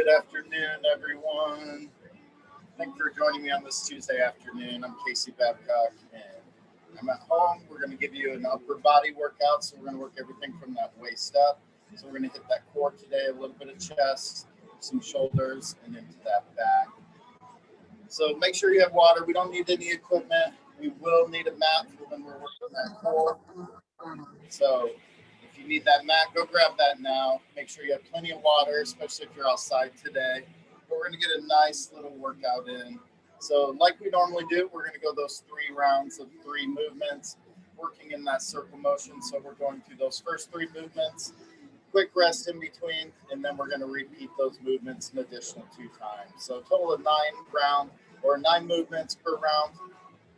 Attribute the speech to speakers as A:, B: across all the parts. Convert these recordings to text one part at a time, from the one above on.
A: Good afternoon, everyone. Thank you for joining me on this Tuesday afternoon. I'm Casey Babcock, and I'm at home. We're going to give you an upper body workout, so we're going to work everything from that waist up. So we're going to hit that core today, a little bit of chest, some shoulders, and into that back. So make sure you have water. We don't need any equipment. We will need a mat for when we're working that core. So if you need that mat, go grab that now. Make sure you have plenty of water, especially if you're outside today. But we're going to get a nice little workout in. So like we normally do, we're going to go those 3 rounds of 3 movements, working in that circle motion. So we're going through those first 3 movements, quick rest in between, and then we're going to repeat those movements an additional 2 times. So a total of 9 movements per round.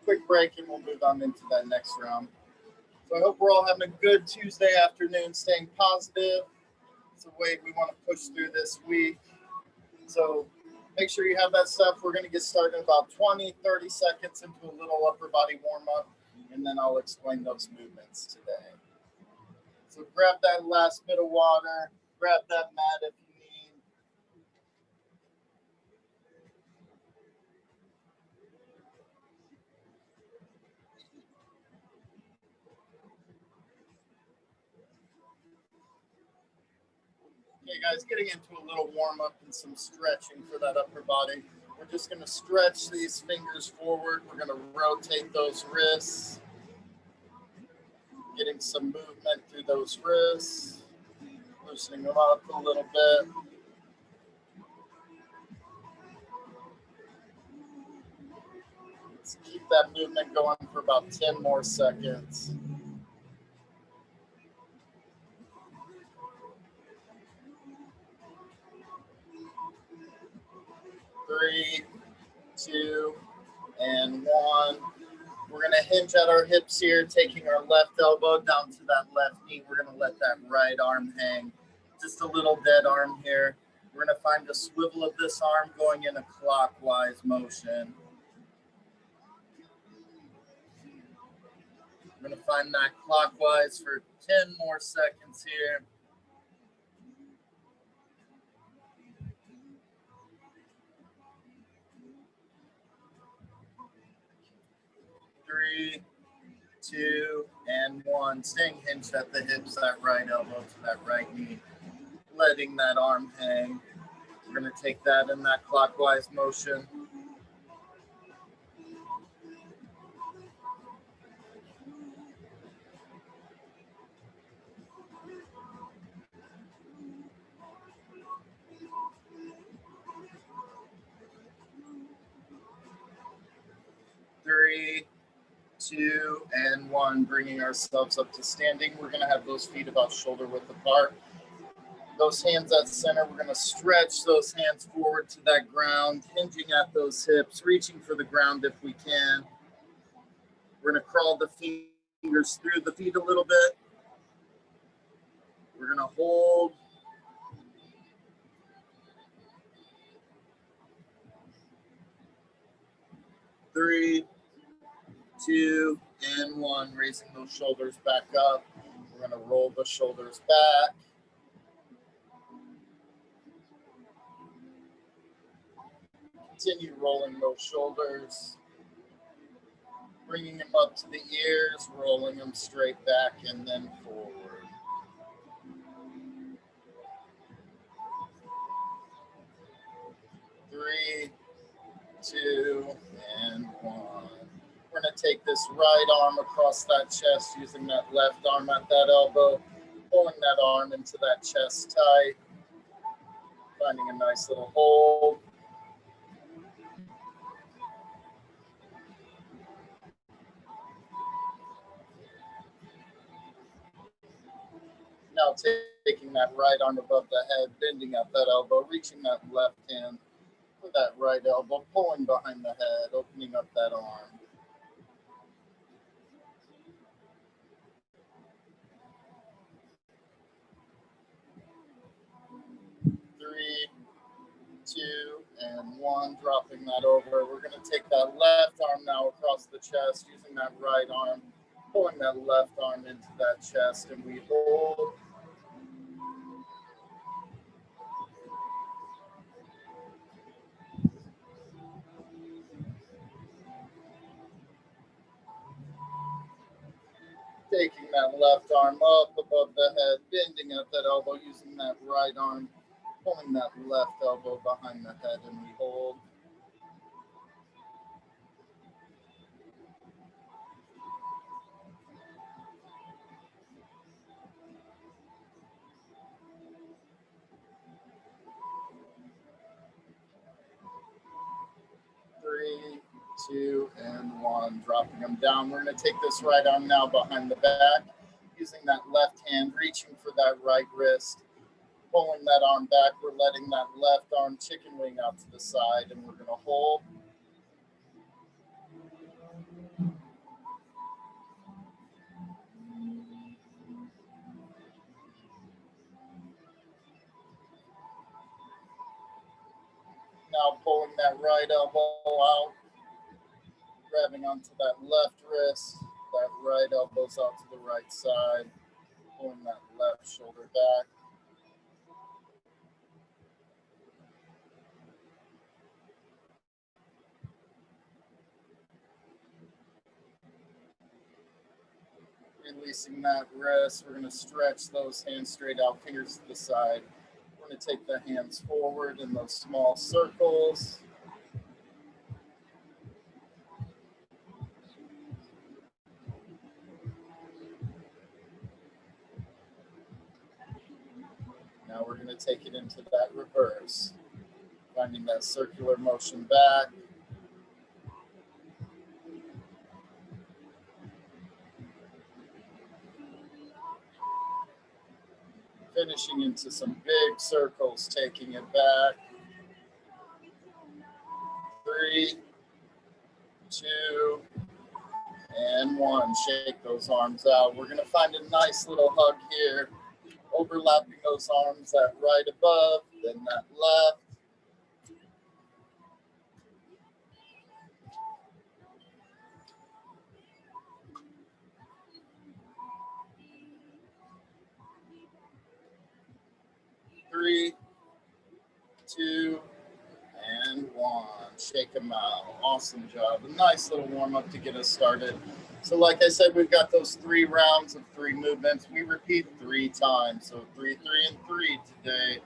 A: Quick break, and we'll move on into that next round. So I hope we're all having a good Tuesday afternoon, staying positive. It's the way we want to push through this week. So make sure you have that stuff. We're going to get started in about 20, 30 seconds into a little upper body warm up, and then I'll explain those movements today. So grab that last bit of water, grab that mat if you need. Okay, guys, getting into a little warm up and some stretching for that upper body. We're just going to stretch these fingers forward. We're going to rotate those wrists, getting some movement through those wrists, loosening them up a little bit. Let's keep that movement going for about 10 more seconds. 3, 2, and 1. We're going to hinge at our hips here, taking our left elbow down to that left knee. We're going to let that right arm hang. Just a little dead arm here. We're going to find the swivel of this arm going in a clockwise motion. We're going to find that clockwise for 10 more seconds here. 3, 2, and 1. Staying hinged at the hips, that right elbow to that right knee. Letting that arm hang. We're going to take that in that clockwise motion. Three, 2, and 1. Bringing ourselves up to standing. We're going to have those feet about shoulder width apart. Those hands at center. We're going to stretch those hands forward to that ground, hinging at those hips, reaching for the ground if we can. We're going to crawl the fingers through the feet a little bit. We're going to hold. Three, 2, and 1. Raising those shoulders back up. We're going to roll the shoulders back. Continue rolling those shoulders. Bringing them up to the ears, rolling them straight back and then forward. 3, 2, and 1. We're going to take this right arm across that chest, using that left arm at that elbow, pulling that arm into that chest tight, finding a nice little hold. Now taking that right arm above the head, bending at that elbow, reaching that left hand for that right elbow, pulling behind the head, opening up that arm. 3, 2, and 1. Dropping that over. We're going to take that left arm now across the chest, using that right arm, pulling that left arm into that chest, and we hold. Taking that left arm up above the head, bending at that elbow, using that right arm, pulling that left elbow behind the head, and we hold. Three, two, and one. Dropping them down. We're going to take this right arm now behind the back, using that left hand, reaching for that right wrist, pulling that arm back. We're letting that left arm chicken wing out to the side, and we're going to hold. Now pulling that right elbow out, grabbing onto that left wrist, that right elbow's out to the right side, pulling that left shoulder back. Releasing that wrist, we're going to stretch those hands straight out, fingers to the side. We're going to take the hands forward in those small circles. Now we're going to take it into that reverse, finding that circular motion back. Finishing into some big circles, taking it back. 3, 2, and 1. Shake those arms out. We're going to find a nice little hug here, overlapping those arms, that right above, then that left. Three, 2, and 1. Shake them out. Awesome job. A nice little warm up to get us started. So like I said, we've got those 3 rounds of 3 movements. We repeat 3 times. So 3, 3, and 3 today.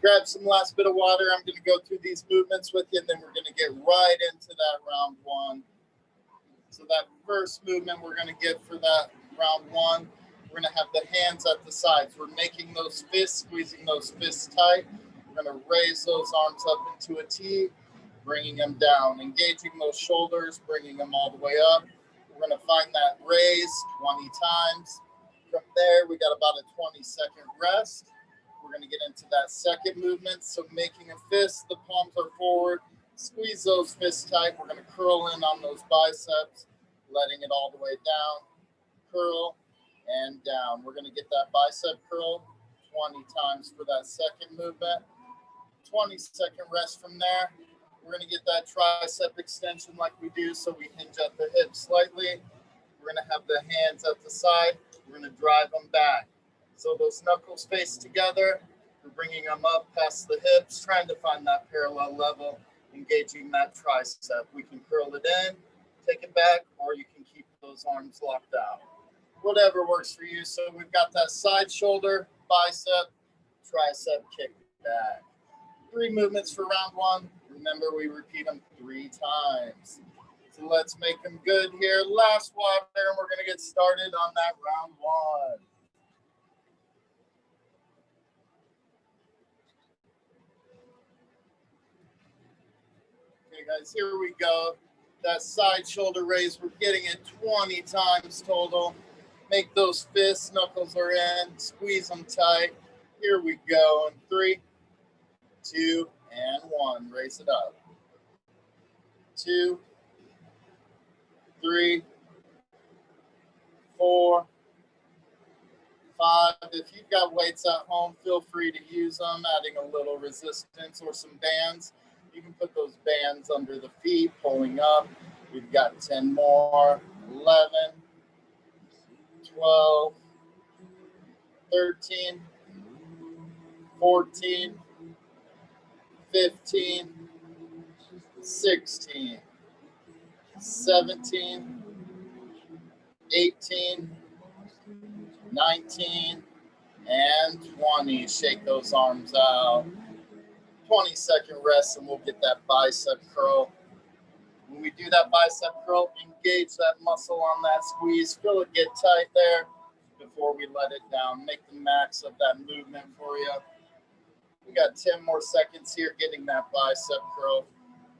A: Grab some last bit of water. I'm going to go through these movements with you, and then we're going to get right into that round 1. So that first movement we're going to get for that round 1, we're going to have the hands at the sides. We're making those fists, squeezing those fists tight. We're going to raise those arms up into a T, bringing them down, engaging those shoulders, bringing them all the way up. We're going to find that raise 20 times. From there, we got about a 20-second rest. We're going to get into that second movement. So making a fist, the palms are forward. Squeeze those fists tight. We're going to curl in on those biceps, letting it all the way down. Curl and down. We're going to get that bicep curl 20 times for that second movement. 20-second rest from there. We're going to get that tricep extension like we do, so we hinge at the hips slightly. We're going to have the hands at the side. We're going to drive them back. So those knuckles face together. We're bringing them up past the hips, trying to find that parallel level, engaging that tricep. We can curl it in, take it back, or you can keep those arms locked out. Whatever works for you. So we've got that side shoulder, bicep, tricep, kick back. 3 movements for round 1. Remember, we repeat them 3 times. So let's make them good here. Last water, and we're going to get started on that round 1. Okay, guys, here we go. That side shoulder raise, we're getting it 20 times total. Make those fists, knuckles are in, squeeze them tight. Here we go. In 3, 2, and 1. Raise it up. 2, 3, 4, 5. If you've got weights at home, feel free to use them, adding a little resistance or some bands. You can put those bands under the feet, pulling up. We've got 10 more. 11, 12, 13, 14, 15, 16, 17, 18, 19, and 20. Shake those arms out. 20-second rest, and we'll get that bicep curl. When we do that bicep curl, engage that muscle on that squeeze. Feel it get tight there before we let it down. Make the max of that movement for you. We got 10 more seconds here getting that bicep curl.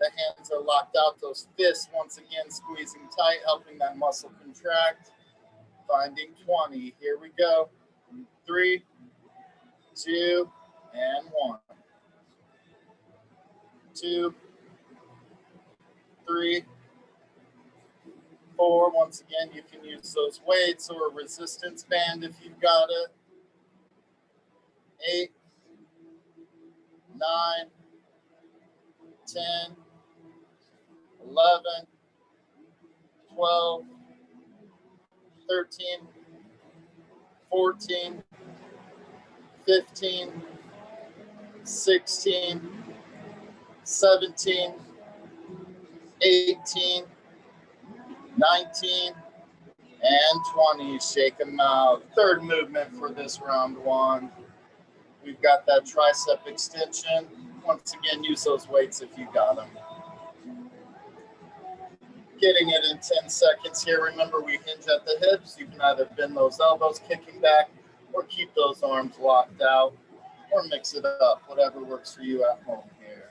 A: The hands are locked out. Those fists, once again, squeezing tight, helping that muscle contract. Finding 20. Here we go. 3, 2, and 1. 2, 3, 4. Once again, you can use those weights or a resistance band if you've got it. 8, 9, 10, 11, 12, 13, 14, 15, 16, 17, 18, 19, and 20. Shake them out. Third movement for this round one. We've got that tricep extension. Once again, use those weights if you got them. Getting it in 10 seconds here. Remember, we hinge at the hips. You can either bend those elbows, kicking back, or keep those arms locked out, or mix it up, whatever works for you at home here.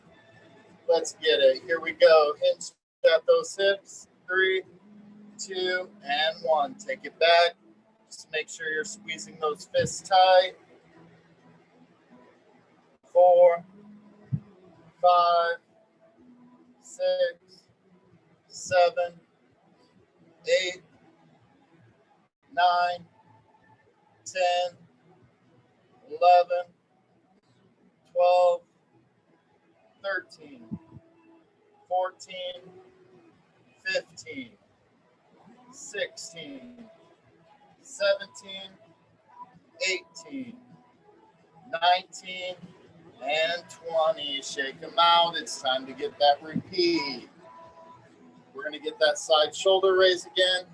A: Let's get it. Here we go. Hinge at those hips. 3, 2, and 1. Take it back. Just make sure you're squeezing those fists tight. 4, 5, 6, 7, 8, 9, 10, 11, 12, 13, 14, 15, 16, 17, 18, 19, and 20. Shake them out. It's time to get that repeat. We're going to get that side shoulder raise again.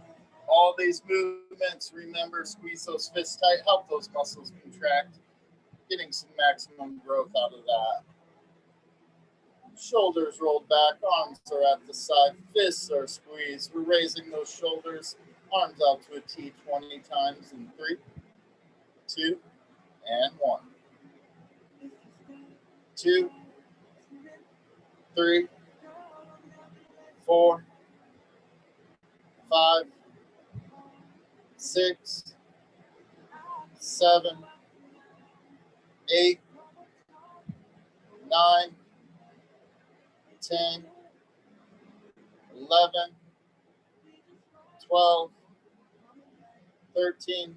A: All these movements, remember, squeeze those fists tight, help those muscles contract, getting some maximum growth out of that. Shoulders rolled back, arms are at the side, fists are squeezed. We're raising those shoulders, arms out to a T 20 times in 3, 2, and 1. 2, 3, 4, 5, 6, 7, 8, 9, 10, 11, 12, 13,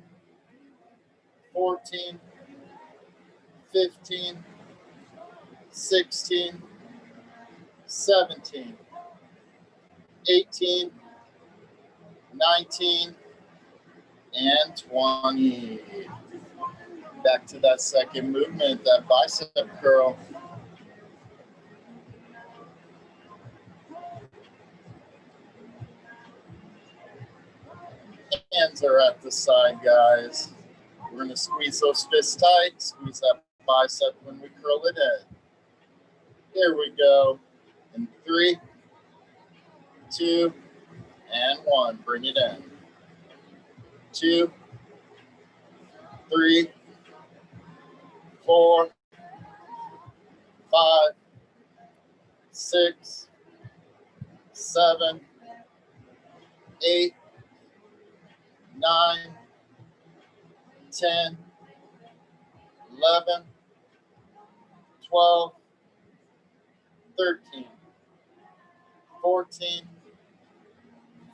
A: 14, 15, 16, 17, 18, 19, and 20. Back to that second movement, that bicep curl. Hands are at the side, guys. We're going to squeeze those fists tight, squeeze that bicep when we curl it in. Here we go. In 3, 2, and 1. Bring it in. 2, 3, 4, 5, 6, 7, 8, 9, 10, 11, 12, 13, 14,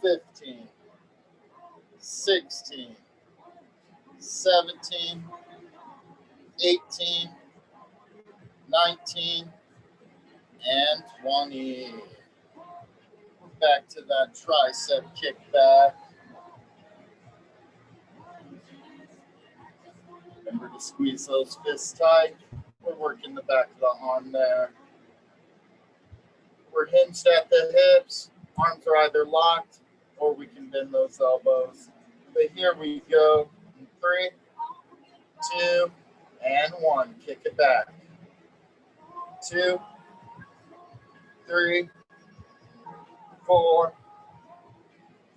A: 15, 16, 17, 18, 19, and 20. Back to that tricep kickback. Remember to squeeze those fists tight. We're working the back of the arm there. We're hinged at the hips. Arms are either locked or we can bend those elbows. But here we go. 3, 2, and 1. Kick it back. 2, 3, 4,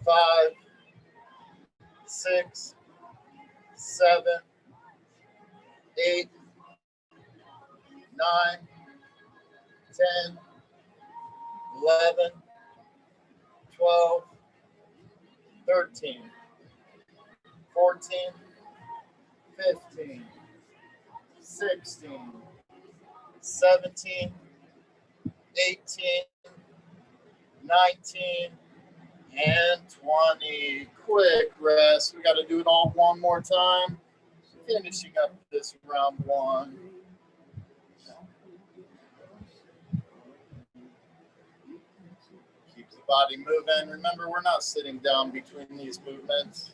A: 5, 6, 7, 8, 9, 10, 11, 12, 13, 14, 15, 16, 17, 18, 19, and 20. Quick rest. We got to do it all one more time. Finishing up this round 1. Keep the body moving. Remember, we're not sitting down between these movements.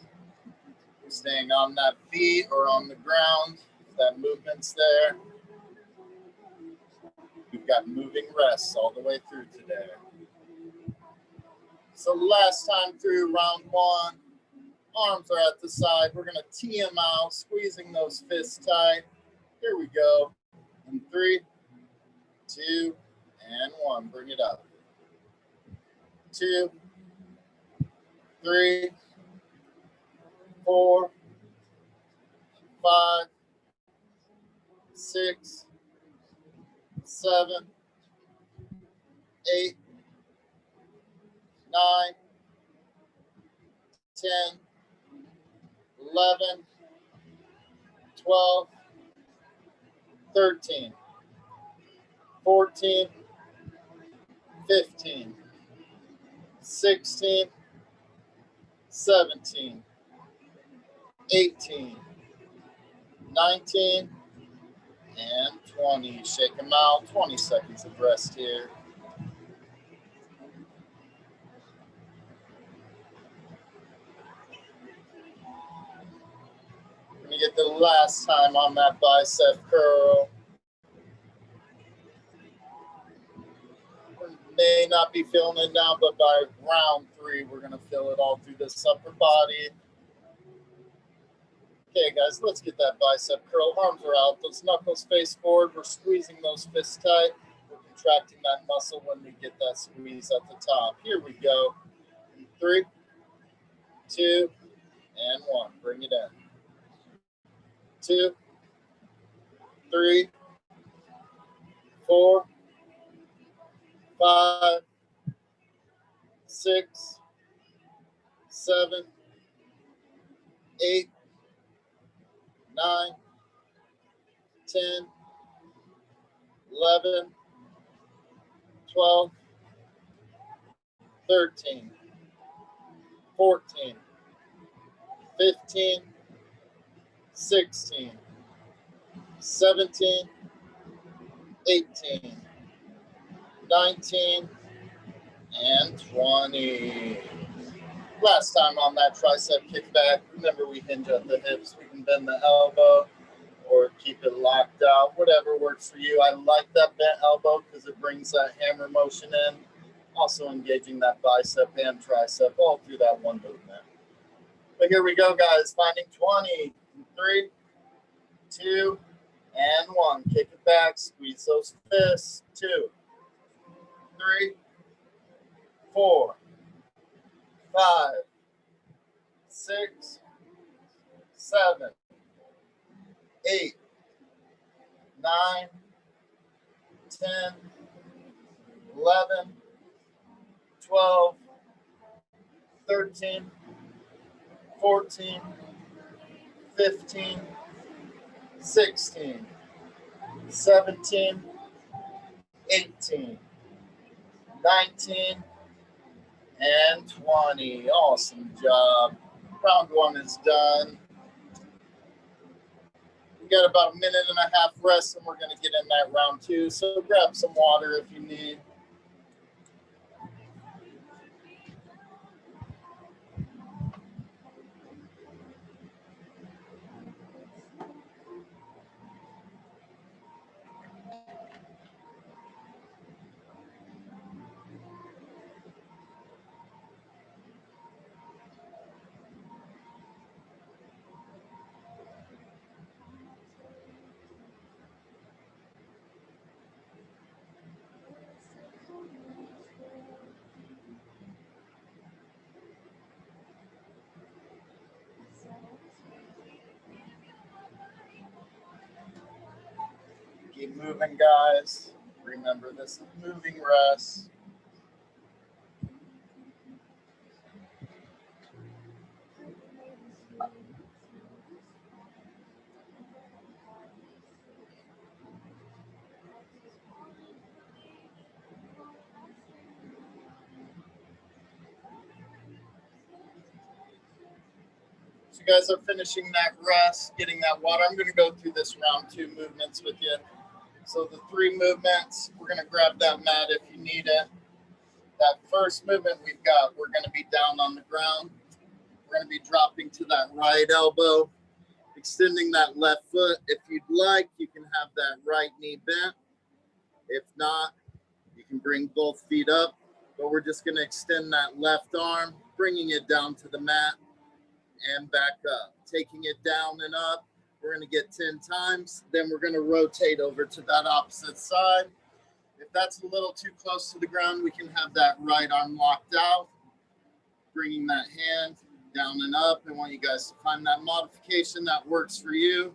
A: We're staying on that feet or on the ground. That movement's there. We've got moving rests all the way through today. So last time through round 1, arms are at the side. We're going to tee them out, squeezing those fists tight. Here we go. In 3, 2, and 1. Bring it up. 2, 3, 4, 5, 6, 7, 8, 9, 10, 11, 12, 13, 14, 15, 16, 17, 18, 19, and 20. Shake them out. 20 seconds of rest here. We're going to get the last time on that bicep curl. We may not be feeling it now, but by round 3, we're going to feel it all through this upper body. Okay, guys, let's get that bicep curl. Arms are out. Those knuckles face forward. We're squeezing those fists tight. We're contracting that muscle when we get that squeeze at the top. Here we go. 3, 2, and 1. Bring it in. 2, 3, 4, 5, 6, 7, 8, 9, 10, 11, 12, 13, 14, 15, 16, 17, 18, 19, and 20. Last time on that tricep kickback, remember we hinge at the hips. We can bend the elbow or keep it locked out, whatever works for you. I like that bent elbow because it brings that hammer motion in. Also engaging that bicep and tricep all through that one movement. But here we go, guys. Finding 20. 3, 2, and 1. Kick it back. Squeeze those fists. 2, 3, 4, 5, 6, 7, 8, 9, 10, 11, 12, 13, 14, 15, 16, 17, 18, 19, and 20. Awesome job. Round 1 is done. We got about a minute and a half rest, and we're going to get in that round 2. So grab some water if you need. Keep moving, guys. Remember, this is moving rest. So you guys are finishing that rest, getting that water. I'm going to go through this round 2 movements with you. So the 3 movements, we're going to grab that mat if you need it. That first movement we've got, we're going to be down on the ground. We're going to be dropping to that right elbow, extending that left foot. If you'd like, you can have that right knee bent. If not, you can bring both feet up, but we're just going to extend that left arm, bringing it down to the mat and back up. Taking it down and up, we're going to get 10 times. Then we're going to rotate over to that opposite side. If that's a little too close to the ground, we can have that right arm locked out, bringing that hand down and up. I want you guys to find that modification that works for you.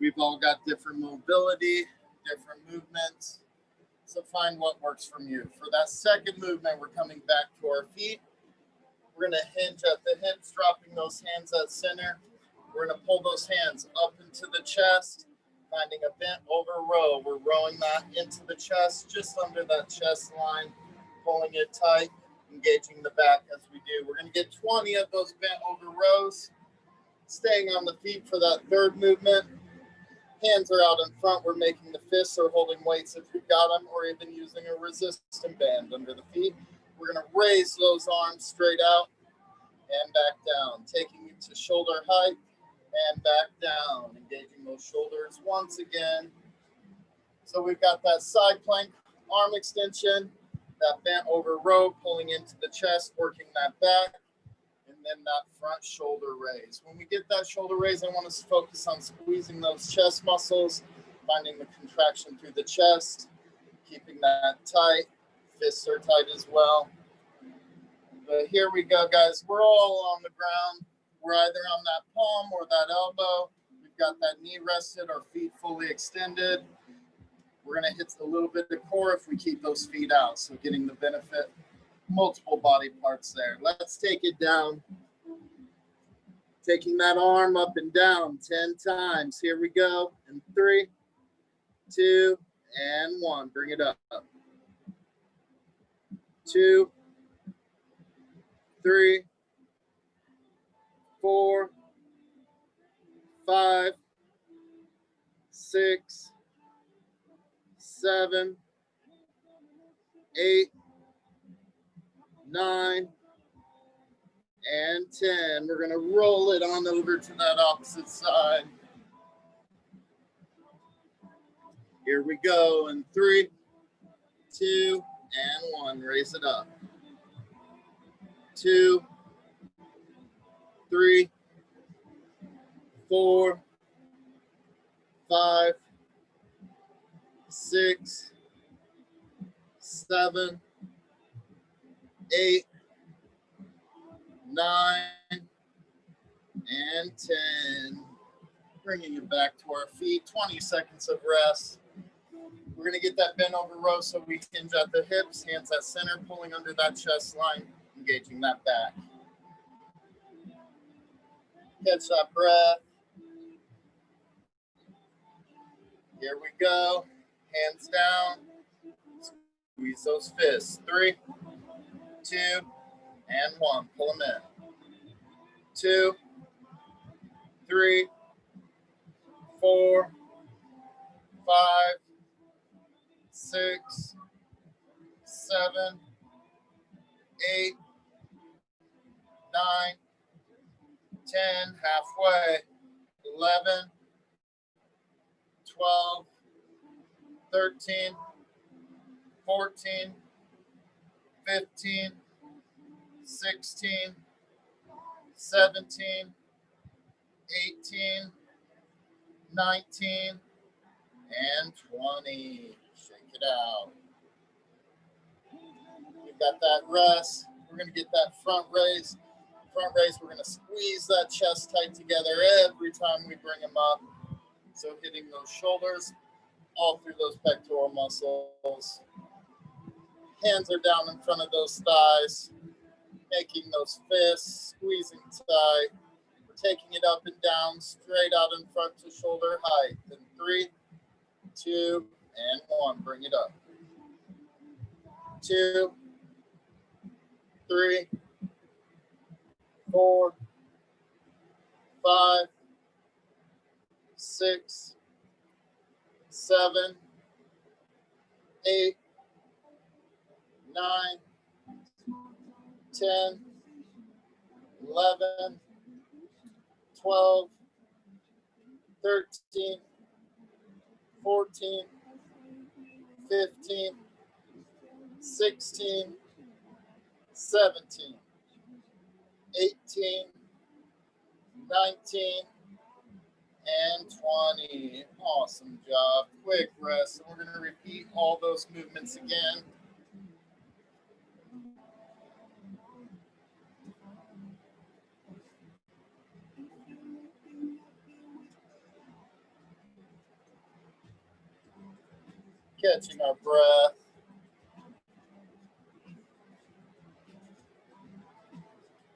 A: We've all got different mobility, different movements. So find what works from you. For that second movement, we're coming back to our feet. We're going to hinge at the hips, dropping those hands at center. We're going to pull those hands up into the chest, finding a bent over row. We're rowing that into the chest, just under that chest line, pulling it tight, engaging the back as we do. We're going to get 20 of those bent over rows. Staying on the feet for that third movement. Hands are out in front. We're making the fists or holding weights if you've got them, or even using a resistance band under the feet. We're going to raise those arms straight out and back down, taking it to shoulder height and back down, engaging those shoulders once again. So we've got that side plank arm extension, that bent over row, pulling into the chest, working that back, and then that front shoulder raise. When we get that shoulder raise, I want us to focus on squeezing those chest muscles, finding the contraction through the chest, keeping that tight. Fists are tight as well. But here we go, guys. We're all on the ground. We're either on that palm or that elbow. We've got that knee rested, our feet fully extended. We're going to hit a little bit of core if we keep those feet out. So getting the benefit, multiple body parts there. Let's take it down. Taking that arm up and down 10 times. Here we go. In 3, 2, and 1. Bring it up. 2, 3, 4, 5, 6, 7, 8, 9, and 10. We're going to roll it on over to that opposite side. Here we go. In 3, 2, and 1. Raise it up. 2, 3, 4, 5, 6, 7, 8, 9, and 10. Bringing it back to our feet. 20 seconds of rest. We're going to get that bent over row so we hinge at the hips, hands at center, pulling under that chest line, engaging that back. Catch that breath. Here we go. Hands down. Squeeze those fists. 3, 2, and 1. Pull them in. 2, 3, 4, 5, 6, 7, 8, 9, 10, halfway, 11, 12, 13, 14, 15, 16, 17, 18, 19, and 20. Shake it out. We've got that rest. We're going to get that front raise. Front raise, we're going to squeeze that chest tight together every time we bring them up. So hitting those shoulders all through those pectoral muscles. Hands are down in front of those thighs, making those fists, squeezing tight. We're taking it up and down, straight out in front to shoulder height. In 3, 2, and 1. Bring it up. 2, 3, 4, 5, 6, 7, 8, 9, 10, 11, 12, 13, 14, 15, 16, 17, 18, 19, and 20. Awesome job. Quick rest. And we're going to repeat all those movements again. Catching our breath.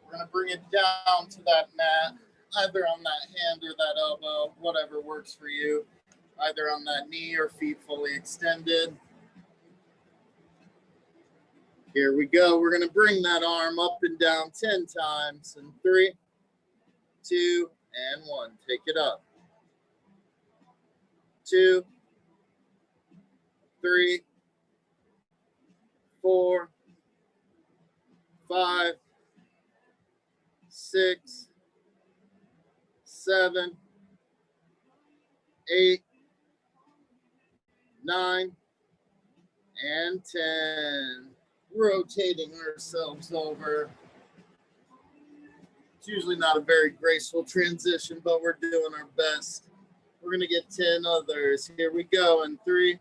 A: We're going to bring it down to that mat, either on that hand or that elbow, whatever works for you, either on that knee or feet fully extended. Here we go. We're going to bring that arm up and down 10 times. In 3, 2, and 1. Take it up. 2, 3, 4, 5, 6, 7, 8, 9, and 10. Rotating ourselves over. It's usually not a very graceful transition, but we're doing our best. We're going to get 10 others. Here we go in 3,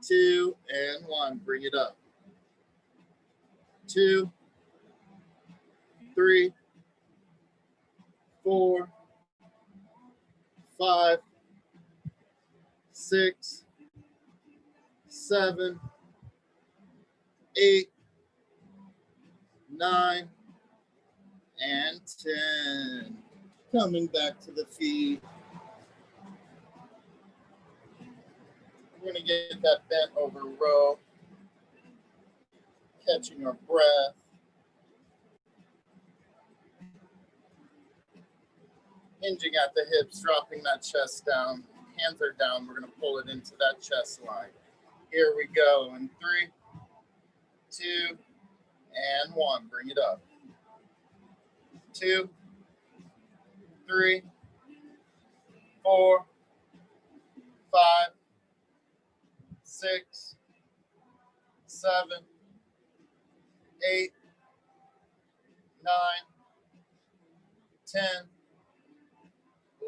A: 2, and 1. Bring it up. 2, 3, 4, 5, 6, 7, 8, 9, and 10. Coming back to the feet. We're going to get that bent over row. Catching our breath. Hinging at the hips, dropping that chest down. Hands are down. We're going to pull it into that chest line. Here we go in 3, 2, and 1. Bring it up. 2, 3, 4, 5, 6, 7, 8, 9, 10,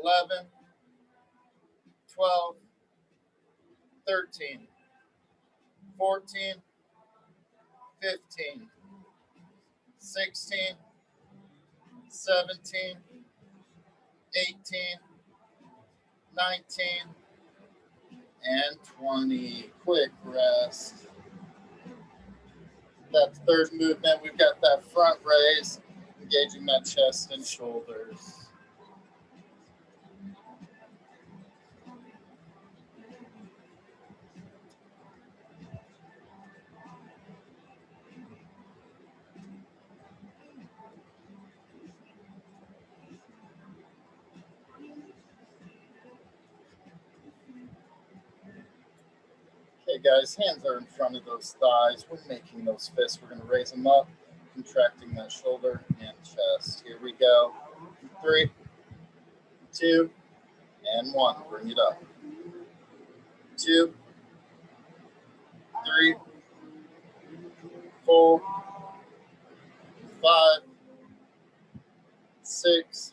A: 11, 12, 13, 14, 15, 16, 17, 18, 19, and 20. Quick rest. That third movement, we've got that front raise, engaging that chest and shoulders. Okay, guys, hands are in front of those thighs. We're making those fists. We're going to raise them up, contracting that shoulder and chest. Here we go. 3, 2, and 1. Bring it up. 2, 3, 4, 5, 6,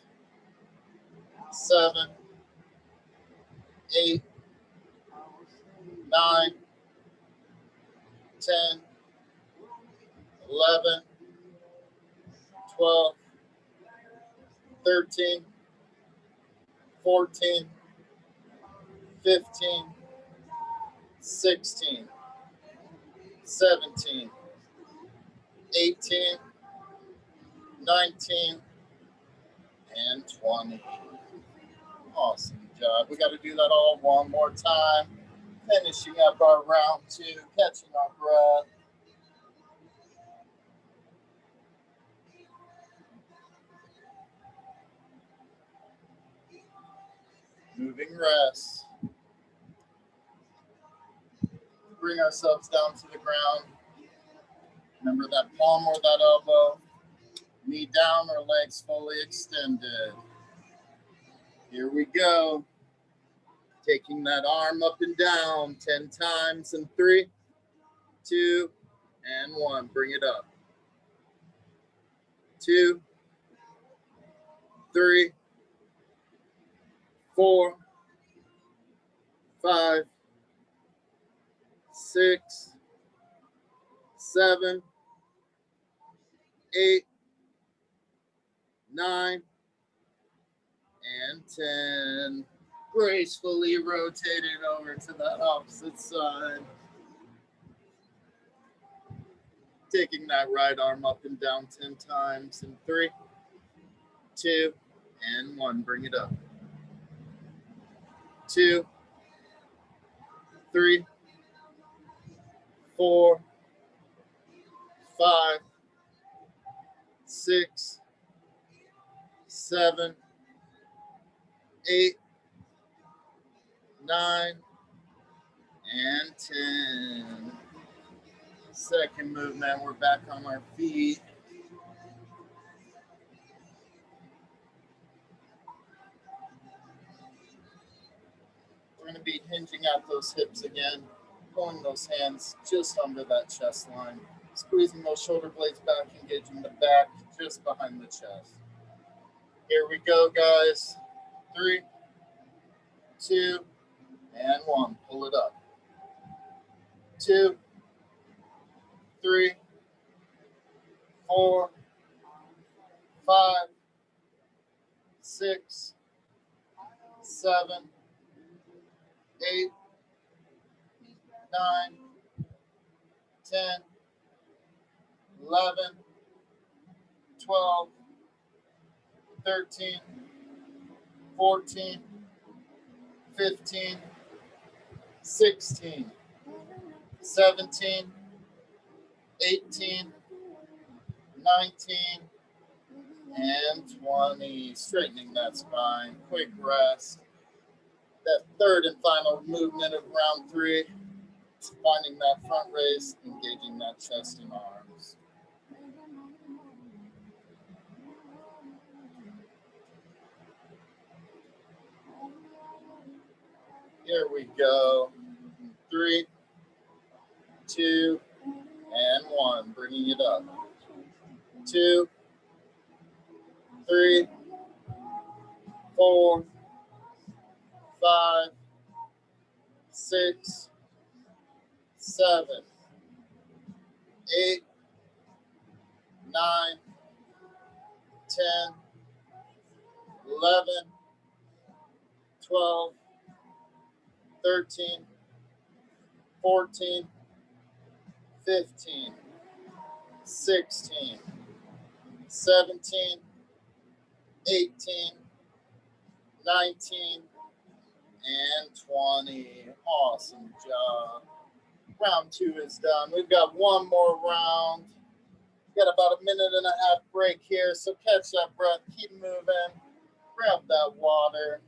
A: 7, 8, 9, 10, 11, 12, 13, 14, 15, 16, 17, 18, 19, and 20. Awesome job. We got to do that all one more time. Finishing up our round 2, catching our breath. Moving rest. Bring ourselves down to the ground. Remember that palm or that elbow. Knee down or legs fully extended. Here we go. Taking that arm up and down 10 times in 3, 2, and 1. Bring it up. 2, 3, 4, 5, 6, 7, 8, 9, and 10. Gracefully rotate it over to the opposite side. Taking that right arm up and down 10 times in 3, 2, and 1. Bring it up. 2, 3, 4, 5, 6, 7, 8, 9, and 10. Second movement, we're back on our feet. We're going to be hinging out those hips again, pulling those hands just under that chest line, squeezing those shoulder blades back, engaging the back just behind the chest. Here we go, guys. 3, 2, and 1. Pull it up. 2, 3, 4, 5, 6, 7, 8, 9, 10, 11, 12, 13, 14, 15, 16, 17, 18, 19, and 20. Straightening that spine. Quick rest. That third and final movement of round 3. Finding that front raise, engaging that chest and arms. Here we go. 3, 2, and 1. Bringing it up. 2, 3, 4, 5, 6, 7, 8, 9, 10, 11, 12, 13, 14, 15, 16, 17, 18, 19, and 20. Awesome job. Round 2 is done. We've got one more round. Got about a minute and a half break here, so catch that breath, keep moving, grab that water.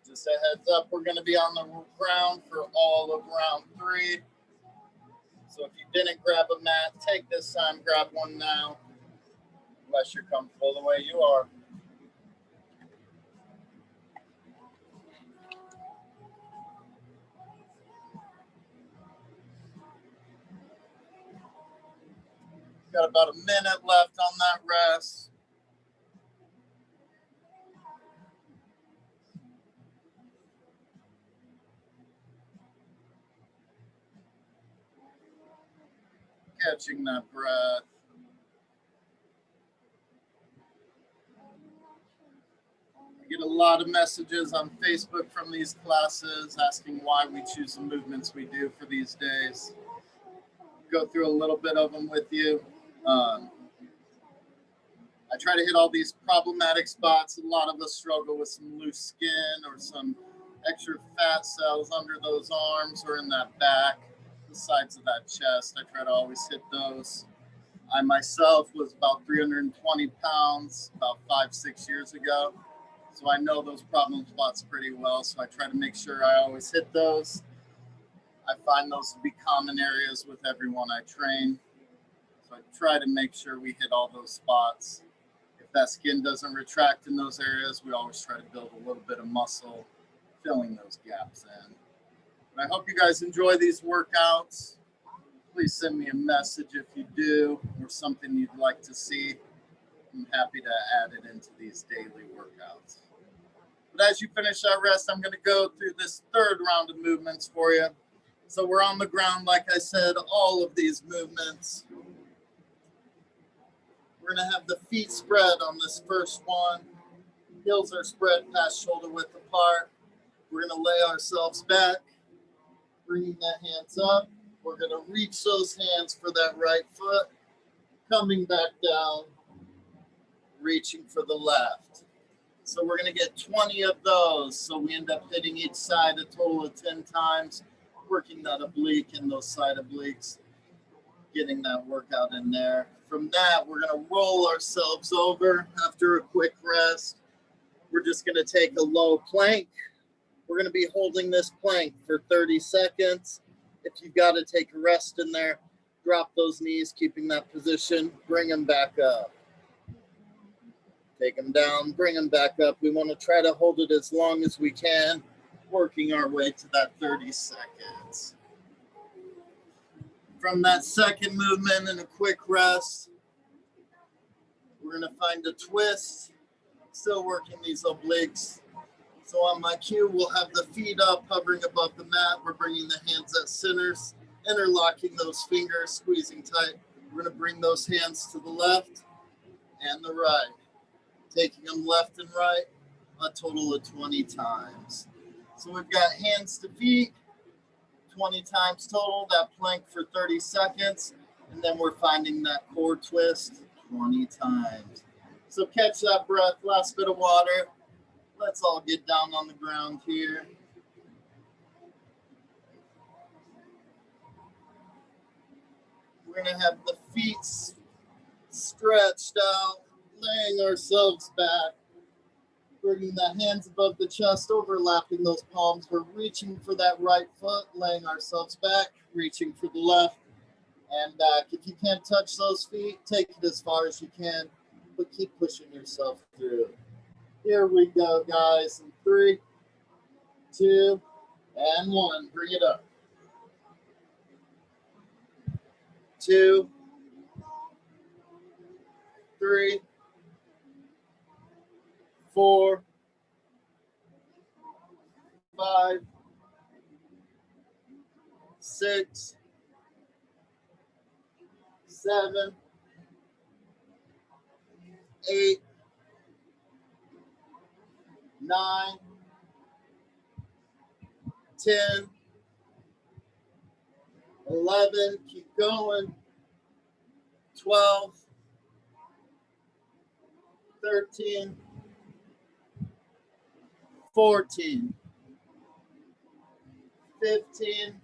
A: Just a heads up, we're going to be on the ground for all of round 3. So if you didn't grab a mat, take this time, grab one now, unless you're comfortable the way you are. Got about a minute left on that rest. Catching that breath. Get a lot of messages on Facebook from these classes asking why we choose the movements we do for these days. Go through a little bit of them with you. I try to hit all these problematic spots. A lot of us struggle with some loose skin or some extra fat cells under those arms or in that back, the sides of that chest. I try to always hit those. I myself was about 320 pounds about 5-6 years ago. So I know those problem spots pretty well. So I try to make sure I always hit those. I find those to be common areas with everyone I train. So I try to make sure we hit all those spots. If that skin doesn't retract in those areas, we always try to build a little bit of muscle, filling those gaps in. But I hope you guys enjoy these workouts. Please send me a message if you do, or something you'd like to see. I'm happy to add it into these daily workouts. But as you finish that rest, I'm going to go through this third round of movements for you. So we're on the ground, like I said, all of these movements. We're going to have the feet spread on this first one. Heels are spread past shoulder width apart. We're going to lay ourselves back, bringing the hands up. We're going to reach those hands for that right foot, coming back down, reaching for the left. So we're going to get 20 of those. So we end up hitting each side a total of 10 times, working that oblique and those side obliques, getting that workout in there. From that, we're going to roll ourselves over after a quick rest. We're just going to take a low plank. We're going to be holding this plank for 30 seconds. If you've got to take a rest in there, drop those knees, keeping that position, bring them back up. Take them down, bring them back up. We want to try to hold it as long as we can, working our way to that 30 seconds. From that second movement and a quick rest, we're going to find a twist, still working these obliques. So on my cue, we'll have the feet up, hovering above the mat. We're bringing the hands at centers, interlocking those fingers, squeezing tight. We're going to bring those hands to the left and the right, taking them left and right a total of 20 times. So we've got hands to feet, 20 times total, that plank for 30 seconds, and then we're finding that core twist 20 times. So catch that breath, last bit of water. Let's all get down on the ground here. We're going to have the feet stretched out, laying ourselves back, bringing the hands above the chest, overlapping those palms. We're reaching for that right foot, laying ourselves back, reaching for the left and back. If you can't touch those feet, take it as far as you can, but keep pushing yourself through. Here we go, guys. In 3, 2, and 1. Bring it up. 2, 3, 4, 5, 6, 7, 8, 9, 10, 11, keep going, 12, 13, 14, 15,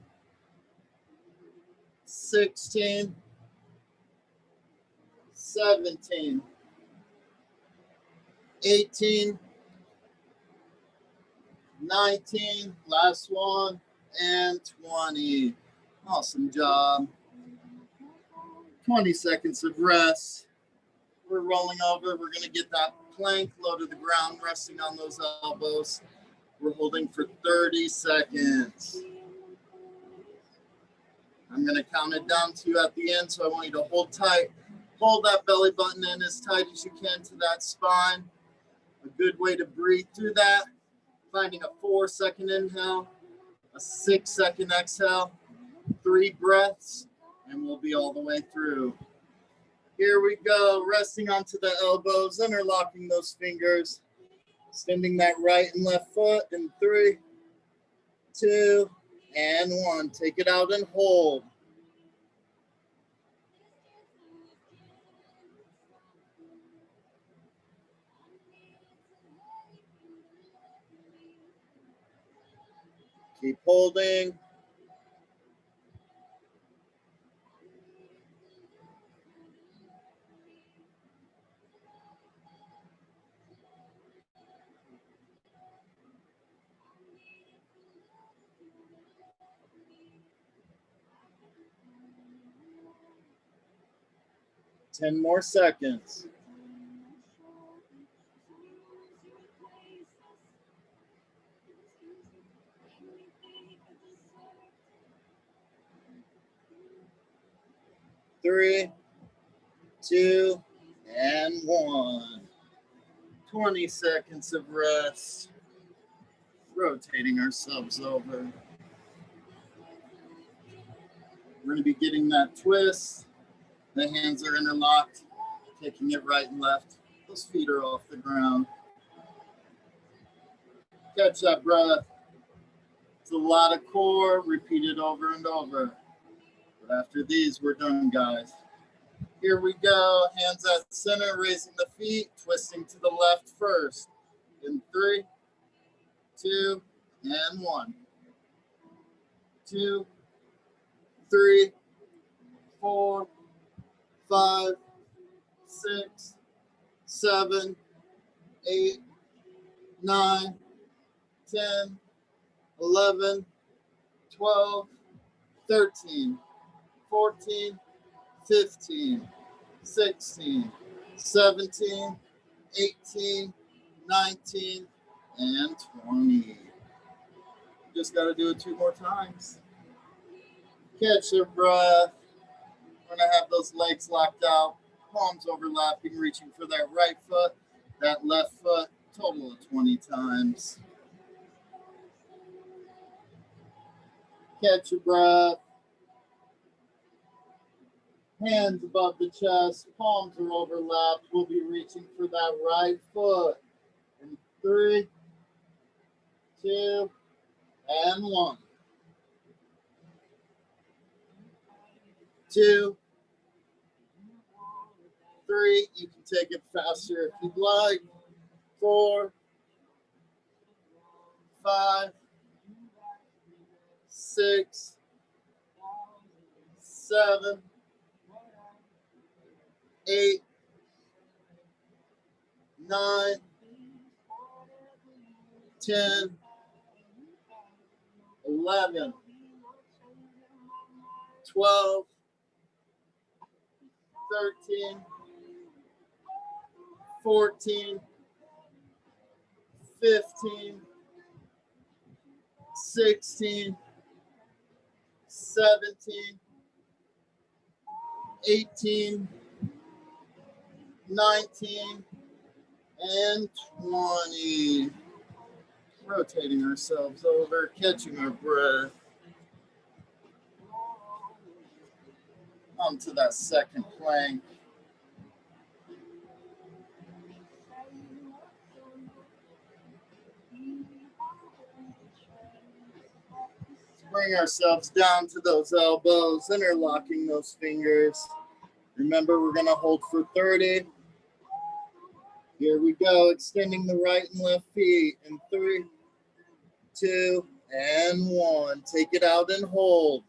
A: 16, 17, 18, 19, last one, and 20. Awesome job. 20 seconds of rest. We're rolling over. We're going to get that plank low to the ground, resting on those elbows. We're holding for 30 seconds. I'm going to count it down to you at the end, so I want you to hold tight. Hold that belly button in as tight as you can to that spine. A good way to breathe through that. Finding a 4-second inhale, a 6-second exhale, 3 breaths, and we'll be all the way through. Here we go, resting onto the elbows, interlocking those fingers, Extending that right and left foot in 3, 2, and 1. Take it out and hold. Keep holding. Ten more seconds. Three, 2, and 1. 20 seconds of rest. Rotating ourselves over. We're going to be getting that twist. The hands are interlocked, taking it right and left. Those feet are off the ground. Catch that breath. It's a lot of core. Repeat it over and over. But after these, we're done, guys. Here we go. Hands at center, raising the feet, twisting to the left first. In 3, 2, and 1. 2, 3, 4, 5, 6, 7, 8, 9, 10, 11, 12, 13, 14, 15, 16, 17, 18, 19, and 20. Just got to do it 2 more times. Catch your breath. We're going to have those legs locked out, palms overlapping, reaching for that right foot, that left foot, total of 20 times. Catch your breath. Hands above the chest, palms are overlapped. We'll be reaching for that right foot. In 3, 2, and 1. 2, 3. You can take it faster if you'd like. 4, 5, 6, 7, 8, 9, 10, 11, 12, 13, 14, 15, 16, 17, 18, 19, and 20. Rotating ourselves over, catching our breath. Onto that second plank. Bring ourselves down to those elbows, interlocking those fingers. Remember, we're going to hold for 30. Here we go, extending the right and left feet in 3, 2, and 1. Take it out and hold.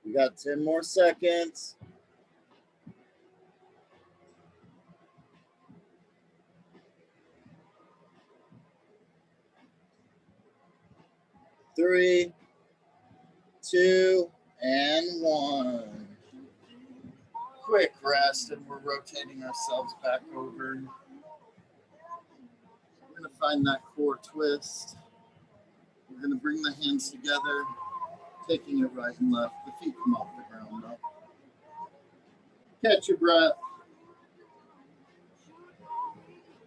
A: We got 10 more seconds. 3, 2, and 1. Quick rest, and we're rotating ourselves back over. We're going to find that core twist. We're going to bring the hands together, taking it right and left. The feet come off the ground up. Catch your breath.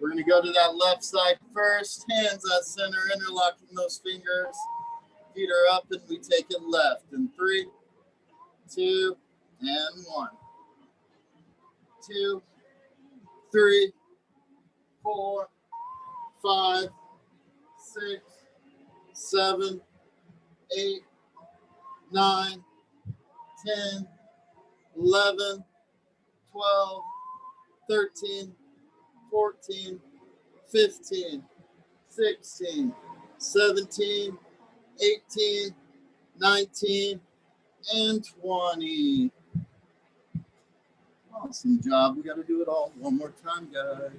A: We're going to go to that left side first. Hands at center, interlocking those fingers. Feet are up and we take it left. In 3, 2, and 1. 2, 3, 4, 5, 6, 7, 8, 9, 10, 11, 12, 13, 14, 15, 16, 17, 18, 19, and 20. Awesome job. We got to do it all one more time, guys.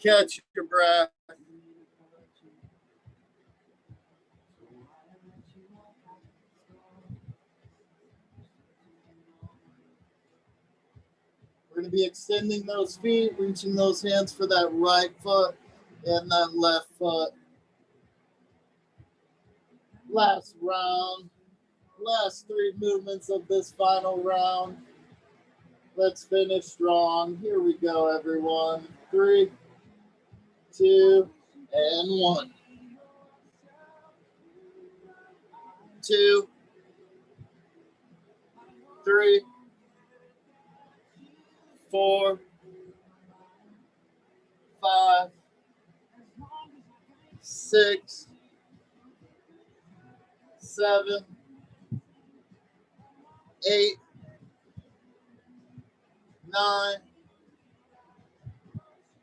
A: Catch your breath. We're going to be extending those feet, reaching those hands for that right foot and that left foot. Last round. Last 3 movements of this final round. Let's finish strong. Here we go, everyone. 3, 2, and 1. 2, 3, 4, 5, 6, 7, 8, 9,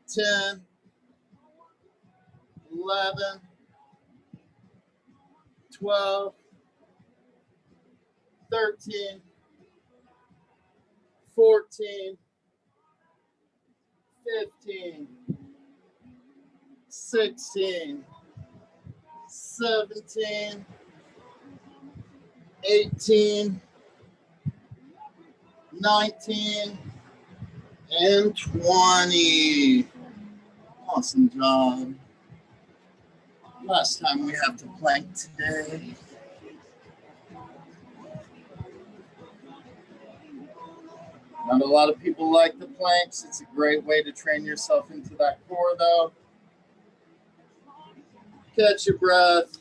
A: 10, 11, 12, 13, 14, 15, 16, 17, 18, 19, and 20. Awesome job. Last time we have to plank today. Not a lot of people like the planks. It's a great way to train yourself into that core, though. Catch your breath.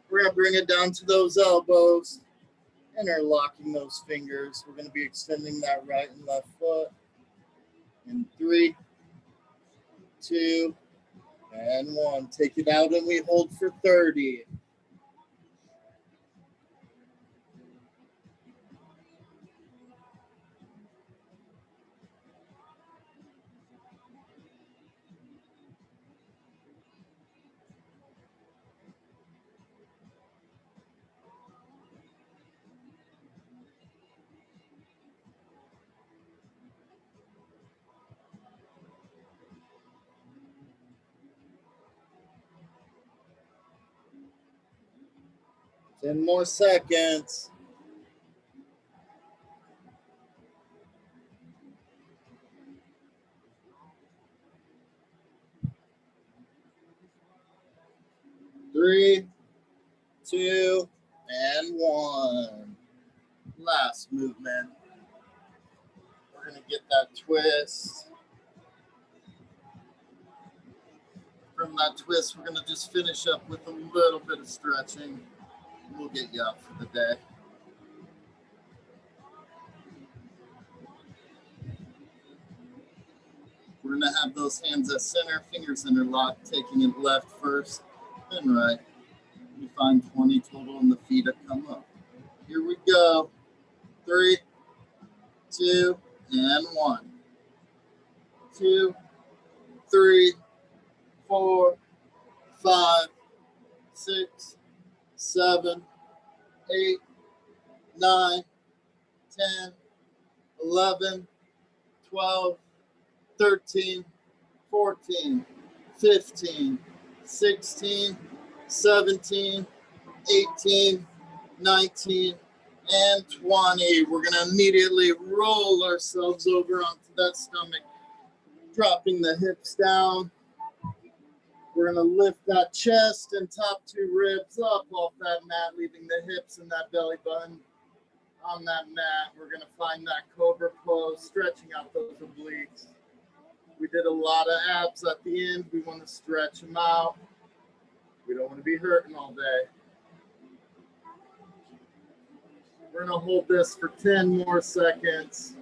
A: We're going to bring it down to those elbows. Interlocking those fingers. We're going to be extending that right and left foot. In 3, 2, and 1. Take it out and we hold for 30. Ten more seconds. Three, 2, and 1. Last movement. We're going to get that twist. From that twist, we're going to just finish up with a little bit of stretching. We'll get you out for the day. We're going to have those hands at center, fingers interlocked, taking it left first, then right. We find 20 total and the feet that come up. Here we go. 3, 2, and 1. 2, 3, 4, 5, 6, 7, 8, 9, 10, 11, 12, 13, 14, 15, 16, 17, 18, 19, and 20. We're going to immediately roll ourselves over onto that stomach, dropping the hips down. We're gonna lift that chest and top 2 ribs up off that mat, leaving the hips and that belly button on that mat. We're gonna find that cobra pose, stretching out those obliques. We did a lot of abs at the end. We want to stretch them out. We don't want to be hurting all day. We're gonna hold this for 10 more seconds.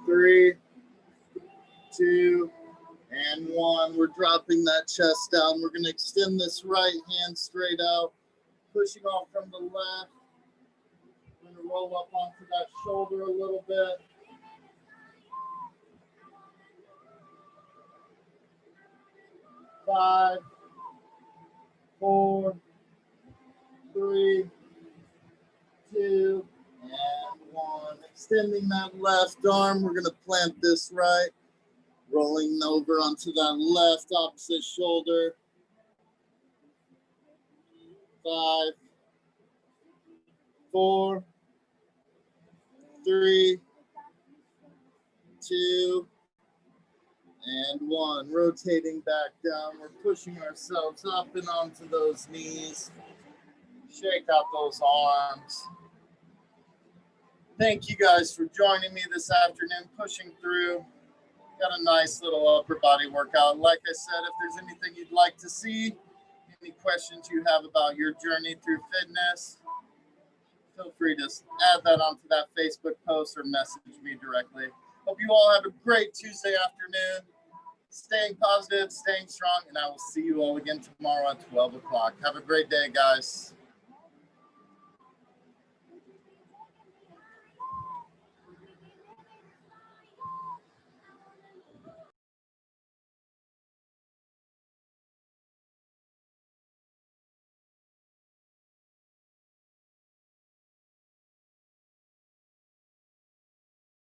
A: 3, 2, and 1. We're dropping that chest down. We're going to extend this right hand straight out, pushing off from the left. We're going to roll up onto that shoulder a little bit. 5, 4, 3, 2, and 1. Extending that left arm. We're going to plant this right. Rolling over onto that left opposite shoulder. 5, 4, 3, 2, and 1. Rotating back down. We're pushing ourselves up and onto those knees. Shake out those arms. Thank you guys for joining me this afternoon, pushing through. Got a nice little upper body workout. Like I said, if there's anything you'd like to see, any questions you have about your journey through fitness, feel free to add that onto that Facebook post or message me directly. Hope you all have a great Tuesday afternoon. Staying positive, staying strong, and I will see you all again tomorrow at 12 o'clock. Have a great day, guys.